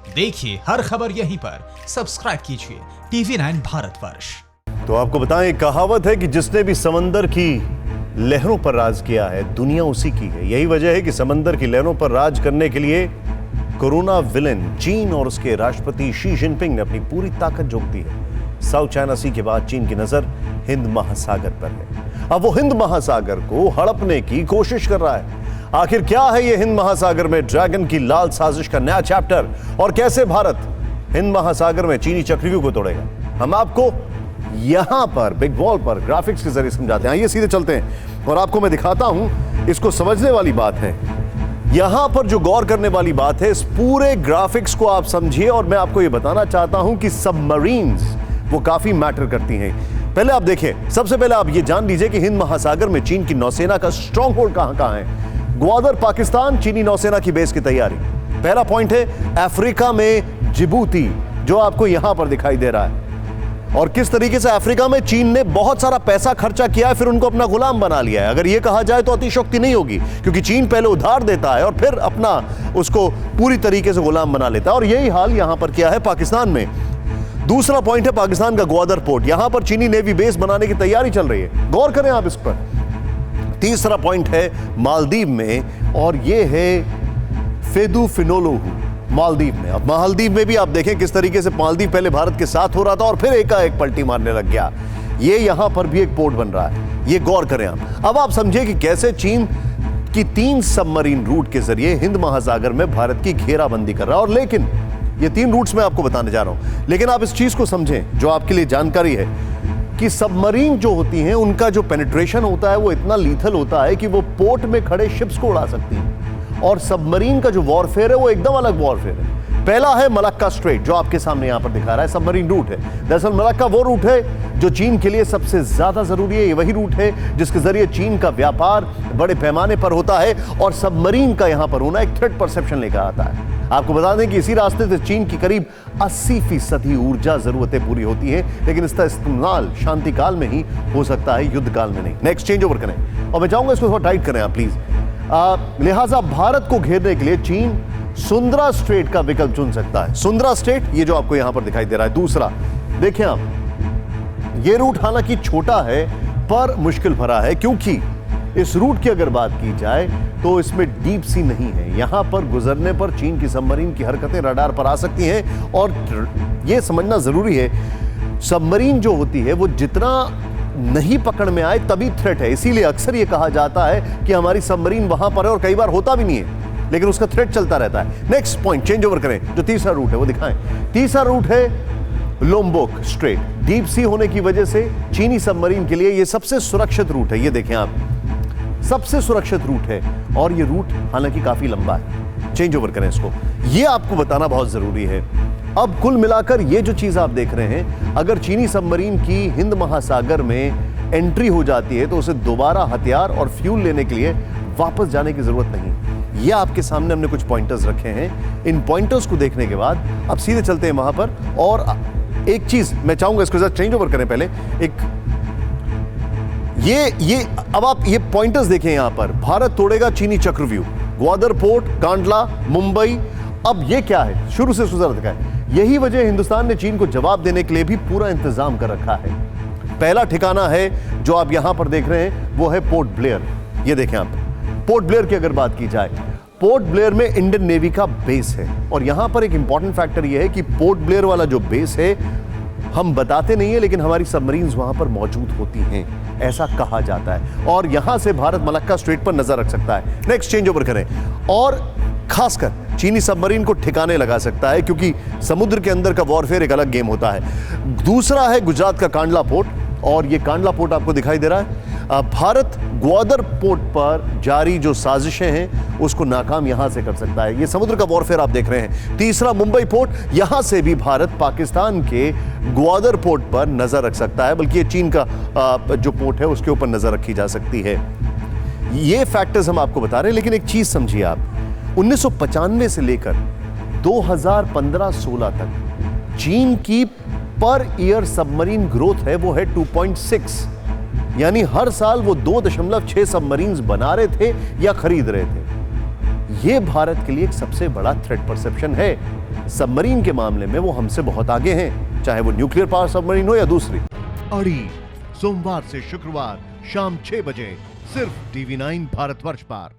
देखिए हर खबर यहीं पर, सब्सक्राइब कीजिए TV9 भारतवर्ष। तो आपको बताएं, कहावत है कि जिसने भी समंदर की लहरों पर राज किया है, दुनिया उसी की है। यही वजह है कि समंदर की लहरों पर राज करने के लिए कोरोना विलेन चीन और उसके राष्ट्रपति शी जिनपिंग ने अपनी पूरी ताकत झोंक दी है। साउथ चाइना सी के बाद चीन की नजर हिंद महासागर पर है। अब वो हिंद महासागर को हड़पने की कोशिश कर रहा है। आखिर क्या है ये हिंद महासागर में ड्रैगन की लाल साजिश का नया चैप्टर, और कैसे भारत हिंद महासागर में चीनी चक्रव्यूह को तोड़ेगा, हम आपको यहां पर बिग वॉल पर ग्राफिक्स के जरिए समझाते हैं। आइए सीधे चलते हैं और आपको मैं दिखाता हूं। इसको समझने वाली बात है, यहां पर जो गौर करने वाली बात है, इस पूरे ग्राफिक्स को आप समझिए। और मैं आपको यह बताना चाहता हूं कि सबमरीन्स वो काफी मैटर करती हैं। पहले आप देखें, सबसे पहले आप ये जान लीजिए कि हिंद महासागर में चीन की नौसेना का स्ट्रॉन्ग होल्ड कहां है। ग्वादर पाकिस्तान, चीनी नौसेना की बेस की तैयारी। पहला पॉइंट है अफ्रीका में जिबूती, जो आपको यहां पर दिखाई दे रहा है। और किस तरीके से अफ्रीका में चीन ने बहुत सारा पैसा खर्चा किया है, फिर उनको अपना गुलाम बना लिया है। अगर यह कहा जाए तो अतिशयोक्ति नहीं होगी, क्योंकि चीन पहले उधार देता है और फिर अपना उसको पूरी तरीके से गुलाम बना लेता है। और यही हाल यहां पर किया है पाकिस्तान में। दूसरा पॉइंट है पाकिस्तान का ग्वादर पोर्ट, यहां पर चीनी नेवी बेस बनाने की तैयारी चल रही है। गौर करें आप इस पर। तीसरा पॉइंट है मालदीव में, और यह है फेदुफिनोलोहू मालदीव में। अब मालदीव में भी आप देखें किस तरीके से मालदीव पहले भारत के साथ हो रहा था और फिर एकाएक पलटी मारने लग गया। ये यहां पर भी एक पोर्ट बन रहा है, ये गौर करें आप। अब आप समझिए कि कैसे चीन की 3 सबमरीन रूट के जरिए हिंद महासागर में भारत की घेराबंदी कर रहा है। और लेकिन ये 3 रूट्स मैं आपको बताने जा रहा हूं, लेकिन आप इस चीज को समझें जो आपके लिए जानकारी है कि सबमरीन जो होती हैं उनका जो पेनिट्रेशन होता है वो इतना लीथल होता है कि वो पोर्ट में खड़े शिप्स को उड़ा सकती हैं। और सबमरीन का जो वॉरफेयर है वो एकदम अलग वॉरफेयर है। पहला है मलक्का स्ट्रेट, जो आपके सामने यहां पर दिखा रहा है, सबमरीन रूट है। दरअसल मलक्का वो रूट है जो चीन के लिए सबसे ज्यादा जरूरी है। ये वही रूट है जिसके जरिए चीन का व्यापार बड़े पैमाने पर होता है, और सबमरीन का यहां पर होना एक थ्रेट परसेप्शन लेकर आता है। आपको बता दें कि इसी रास्ते से चीन की करीब 80% ऊर्जा जरूरतें पूरी होती है, लेकिन इसका इस्तेमाल शांति काल में ही हो सकता है, युद्ध काल में नहीं। नेक्स्ट चेंज ओवर करें, और मैं चाहूंगा इसको थोड़ा टाइट करें आप प्लीज। लिहाजा भारत को घेरने के लिए चीन सुंदरा स्ट्रेट का विकल्प चुन सकता है। सुंदरा स्ट्रेट, ये जो आपको यहां पर दिखाई दे रहा है। दूसरा देखें आप, ये रूट हालांकि छोटा है पर मुश्किल भरा है, क्योंकि इस रूट की अगर बात की जाए तो इसमें डीप सी नहीं है। यहां पर गुजरने पर चीन की सबमरीन की हरकतें रडार पर आ सकती हैं। और यह समझना जरूरी है, सबमरीन जो होती है वो जितना नहीं पकड़ में आए तभी थ्रेट है। इसीलिए अक्सर यह कहा जाता है कि हमारी सबमरीन वहां पर है, और कई बार होता भी नहीं है, लेकिन उसका थ्रेट चलता रहता है। नेक्स्ट पॉइंट चेंज ओवर करें, जो तीसरा रूट है वो दिखाएं। तीसरा रूट है लोम्बोक स्ट्रेट। डीप सी होने की वजह से चीनी सबमरीन के लिए यह सबसे सुरक्षित रूट है। ये देखें आप, सबसे सुरक्षित रूट है, और यह रूट हालांकि काफी लंबा है। चेंज ओवर करें इसको, यह आपको बताना बहुत जरूरी है। अब कुल मिलाकर ये जो चीज आप देख रहे हैं, अगर चीनी सबमरीन की हिंद महासागर में एंट्री हो जाती है तो उसे दोबारा हथियार और फ्यूल लेने के लिए वापस जाने की जरूरत नहीं। ये आपके सामने हमने कुछ पॉइंटर्स रखे हैं। इन पॉइंटर्स को देखने के बाद अब सीधे चलते हैं वहां पर। और एक चीज मैं चाहूंगा, इसको जरा चेंज ओवर करें पहले। एक ये अब आप ये पॉइंटर्स देखें यहां पर, भारत तोड़ेगा चीनी चक्रव्यूह, ग्वादर पोर्ट, कांडला, मुंबई। अब ये क्या है, शुरू से सुधर रखा है। यही वजह हिंदुस्तान ने चीन को जवाब देने के लिए भी पूरा इंतजाम कर रखा है। पहला ठिकाना है जो आप यहां पर देख रहे हैं, वो है पोर्ट ब्लेयर। ये देखें आप, पोर्ट ब्लेयर की अगर बात की जाए, पोर्ट ब्लेयर में इंडियन नेवी का बेस है। और यहां पर एक इंपॉर्टेंट फैक्टर यह है कि पोर्ट ब्लेयर वाला जो बेस है हम बताते नहीं है, लेकिन हमारी सबमरीन्स वहां पर मौजूद होती हैं, ऐसा कहा जाता है। और यहां से भारत मलक्का स्ट्रेट पर नजर रख सकता है। नेक्स्ट चेंज ओवर करें, और खासकर चीनी सबमरीन को ठिकाने लगा सकता है, क्योंकि समुद्र के अंदर का वॉरफेयर एक अलग गेम होता है। दूसरा है गुजरात का कांडला पोर्ट, और ये कांडला पोर्ट आपको दिखाई दे रहा है। भारत ग्वादर पोर्ट पर जारी जो साजिशें हैं उसको नाकाम यहां से कर सकता है। ये समुद्र का वॉरफेयर आप देख रहे हैं। तीसरा मुंबई पोर्ट, यहां से भी भारत पाकिस्तान के ग्वादर पोर्ट पर नजर रख सकता है, बल्कि ये चीन का जो पोर्ट है उसके ऊपर नजर रखी जा सकती है। ये फैक्टर्स हम आपको बता रहे हैं, लेकिन एक चीज समझिए आप, 1995 से लेकर 2015-16 तक चीन की पर ईयर सबमरीन ग्रोथ है वो है 2.6, यानी हर साल वो 2.6 सबमरीन्स बना रहे थे या खरीद रहे थे। ये भारत के लिए एक सबसे बड़ा थ्रेट परसेप्शन है। सबमरीन के मामले में वो हमसे बहुत आगे हैं, चाहे वो न्यूक्लियर पावर सबमरीन हो या दूसरी। अड़ी सोमवार से शुक्रवार शाम 6 बजे सिर्फ TV9 भारतवर्ष पर।